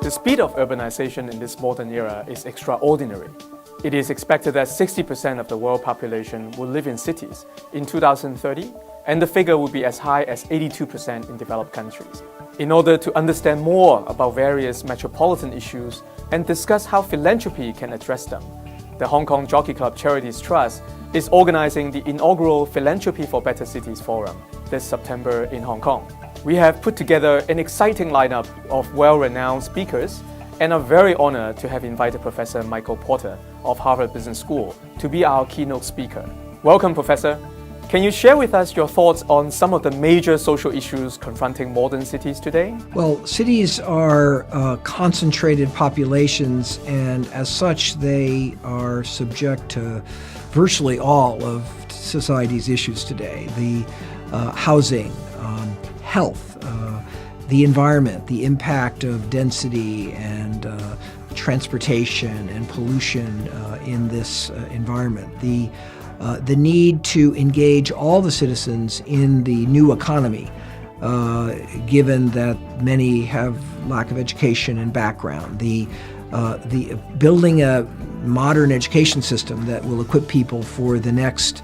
The speed of urbanization in this modern era is extraordinary. It is expected that 60% of the world population will live in cities in 2030, and the figure will be as high as 82% in developed countries. In order to understand more about various metropolitan issues and discuss how philanthropy can address them, the Hong Kong Jockey Club Charities Trust is organizing the inaugural Philanthropy for Better Cities Forum this September in Hong Kong. We have put together an exciting lineup of well-renowned speakers and are very honored to have invited Professor Michael Porter of Harvard Business School to be our keynote speaker. Welcome, Professor. Can you share with us your thoughts on some of the major social issues confronting modern cities today? Well, cities are concentrated populations, and as such, they are subject to virtually all of society's issues today. The housing, health, the environment, the impact of density and transportation and pollution in this environment, the need to engage all the citizens in the new economy, given that many have lack of education and background, the building a modern education system that will equip people for the next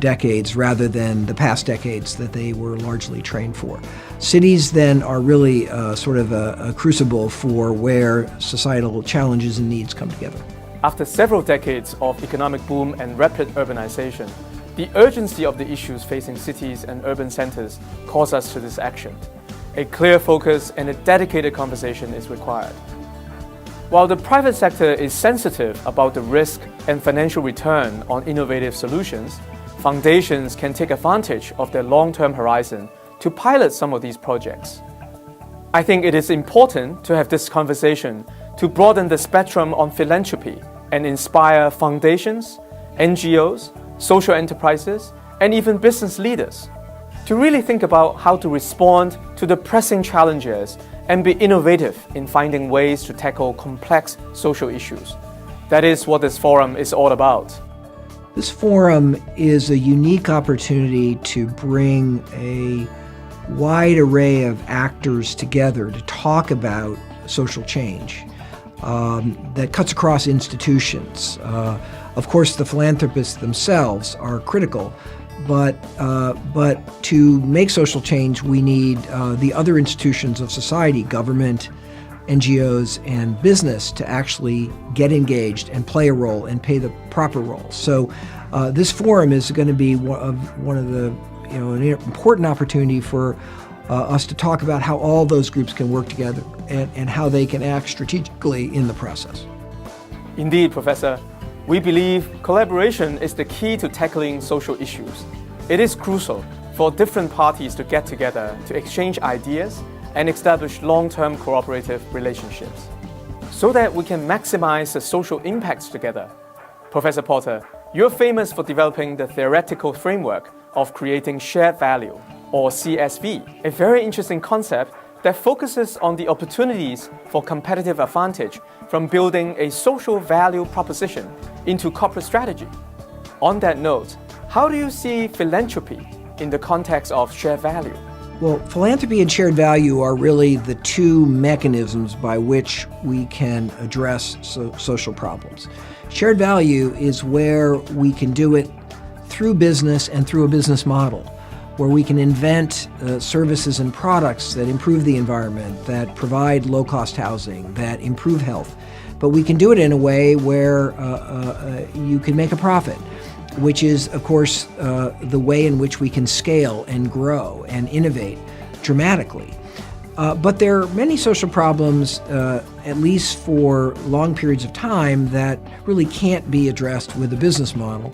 decades rather than the past decades that they were largely trained for. Cities then are really sort of a crucible for where societal challenges and needs come together. After several decades of economic boom and rapid urbanization, the urgency of the issues facing cities and urban centers calls us to this action. A clear focus and a dedicated conversation is required. While the private sector is sensitive about the risk and financial return on innovative solutions, foundations can take advantage of their long-term horizon to pilot some of these projects. I think it is important to have this conversation to broaden the spectrum on philanthropy and inspire foundations, NGOs, social enterprises, and even business leaders to really think about how to respond to the pressing challenges and be innovative in finding ways to tackle complex social issues. That is what this forum is all about. This forum is a unique opportunity to bring a wide array of actors together to talk about social change that cuts across institutions. Of course, the philanthropists themselves are critical, but to make social change, we need the other institutions of society, government, NGOs, and business to actually get engaged and play a role and play the proper role. So this forum is going to be one of the an important opportunity for us to talk about how all those groups can work together and how they can act strategically in the process. Indeed, Professor. We believe collaboration is the key to tackling social issues. It is crucial for different parties to get together to exchange ideas and establish long-term cooperative relationships so that we can maximize the social impacts together. Professor Porter, you're famous for developing the theoretical framework of creating shared value, or CSV, a very interesting concept that focuses on the opportunities for competitive advantage from building a social value proposition into corporate strategy. On that note, how do you see philanthropy in the context of shared value? Well, philanthropy and shared value are really the two mechanisms by which we can address social problems. Shared value is where we can do it through business and through a business model, where we can invent services and products that improve the environment, that provide low-cost housing, that improve health. But we can do it in a way where you can make a profit, which is, of course, the way in which we can scale and grow and innovate dramatically. But there are many social problems, at least for long periods of time, that really can't be addressed with a business model.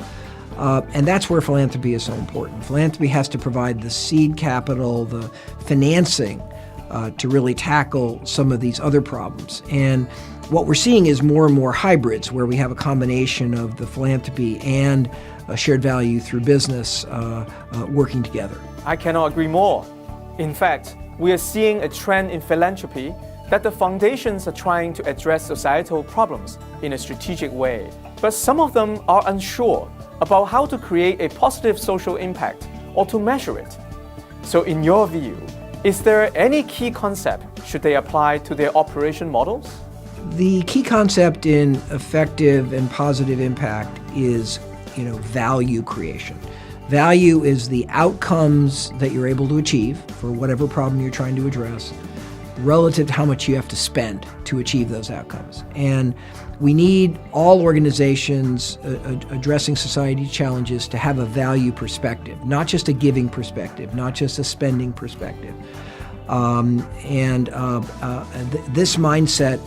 And that's where philanthropy is so important. Philanthropy has to provide the seed capital, the financing to really tackle some of these other problems. And what we're seeing is more and more hybrids where we have a combination of the philanthropy and shared value through business working together. I cannot agree more. In fact, we are seeing a trend in philanthropy that the foundations are trying to address societal problems in a strategic way, but some of them are unsure about how to create a positive social impact or to measure it. So in your view, is there any key concept should they apply to their operation models? The key concept in effective and positive impact is, value creation. Value is the outcomes that you're able to achieve for whatever problem you're trying to address, relative to how much you have to spend to achieve those outcomes. And we need all organizations addressing society challenges to have a value perspective, not just a giving perspective, not just a spending perspective. This mindset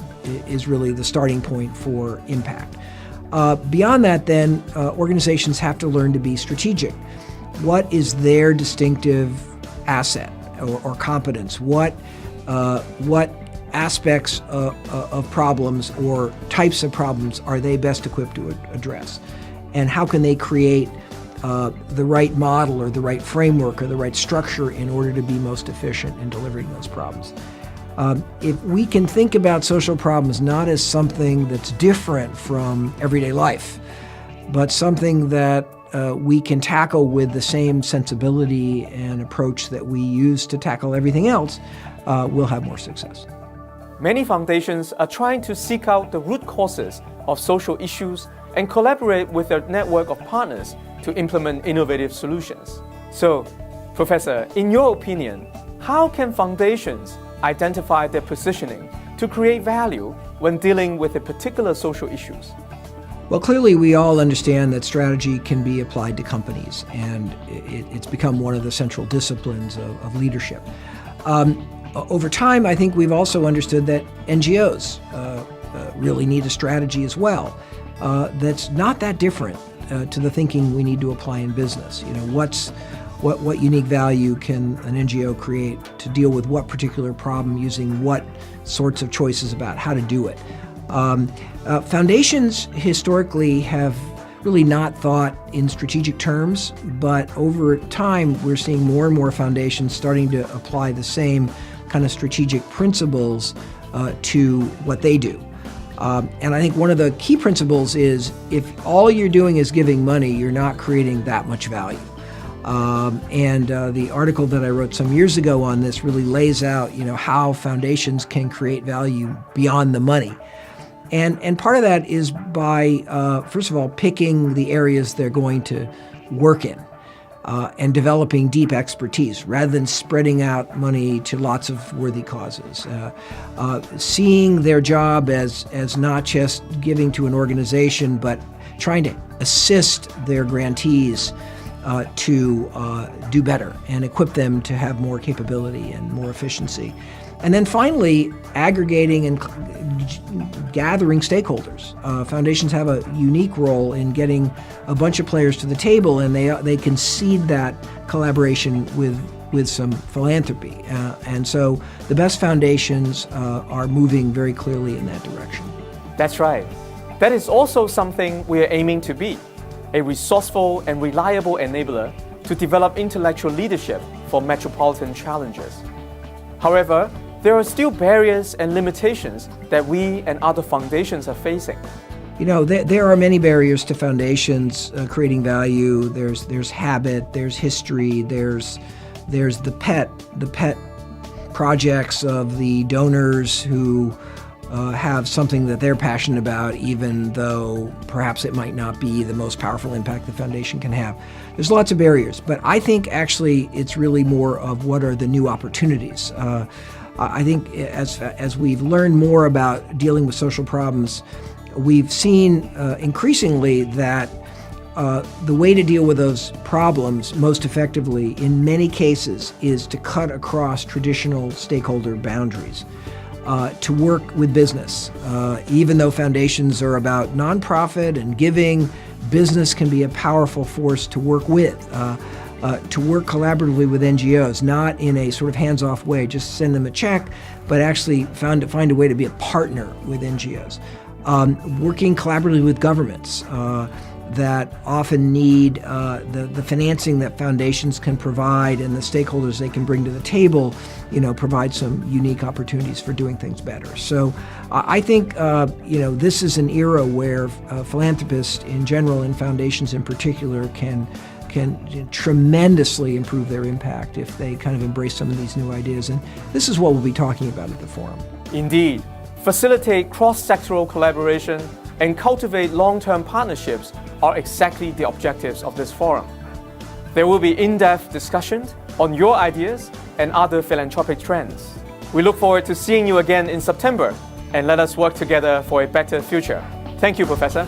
is really the starting point for impact. Beyond that, then, organizations have to learn to be strategic. What is their distinctive asset or competence? What aspects of problems or types of problems are they best equipped to address? And how can they create the right model or the right framework or the right structure in order to be most efficient in delivering those problems? If we can think about social problems not as something that's different from everyday life, but something that we can tackle with the same sensibility and approach that we use to tackle everything else, we'll have more success. Many foundations are trying to seek out the root causes of social issues and collaborate with their network of partners to implement innovative solutions. So, Professor, in your opinion, how can foundations identify their positioning to create value when dealing with a particular social issues? Well, clearly we all understand that strategy can be applied to companies, and it's become one of the central disciplines of leadership. Over time, I think we've also understood that NGOs really need a strategy as well that's not that different to the thinking we need to apply in business. What unique value can an NGO create to deal with what particular problem using what sorts of choices about how to do it? Foundations historically have really not thought in strategic terms, but over time we're seeing more and more foundations starting to apply the same kind of strategic principles to what they do. And I think one of the key principles is if all you're doing is giving money, you're not creating that much value. The article that I wrote some years ago on this really lays out, how foundations can create value beyond the money. And part of that is by, first of all, picking the areas they're going to work in and developing deep expertise rather than spreading out money to lots of worthy causes. Seeing their job as not just giving to an organization, but trying to assist their grantees to do better and equip them to have more capability and more efficiency. And then finally, aggregating and gathering stakeholders. Foundations have a unique role in getting a bunch of players to the table, and they can seed that collaboration with some philanthropy. And so the best foundations are moving very clearly in that direction. That's right. That is also something we are aiming to be, a resourceful and reliable enabler to develop intellectual leadership for metropolitan challenges. However, there are still barriers and limitations that we and other foundations are facing. There are many barriers to foundations creating value. There's habit, there's history, there's the pet projects of the donors who have something that they're passionate about, even though perhaps it might not be the most powerful impact the foundation can have. There's lots of barriers, but I think actually it's really more of what are the new opportunities. I think as we've learned more about dealing with social problems, we've seen increasingly that the way to deal with those problems most effectively in many cases is to cut across traditional stakeholder boundaries. To work with business. Even though foundations are about nonprofit and giving, business can be a powerful force to work with, to work collaboratively with NGOs, not in a sort of hands-off way, just send them a check, but actually find a way to be a partner with NGOs. Working collaboratively with governments that often need the financing that foundations can provide and the stakeholders they can bring to the table, provide some unique opportunities for doing things better. So I think, this is an era where philanthropists in general and foundations in particular can can tremendously improve their impact if they kind of embrace some of these new ideas. And this is what we'll be talking about at the forum. Indeed, facilitate cross-sectoral collaboration and cultivate long-term partnerships are exactly the objectives of this forum. There will be in-depth discussions on your ideas and other philanthropic trends. We look forward to seeing you again in September, and let us work together for a better future. Thank you, Professor.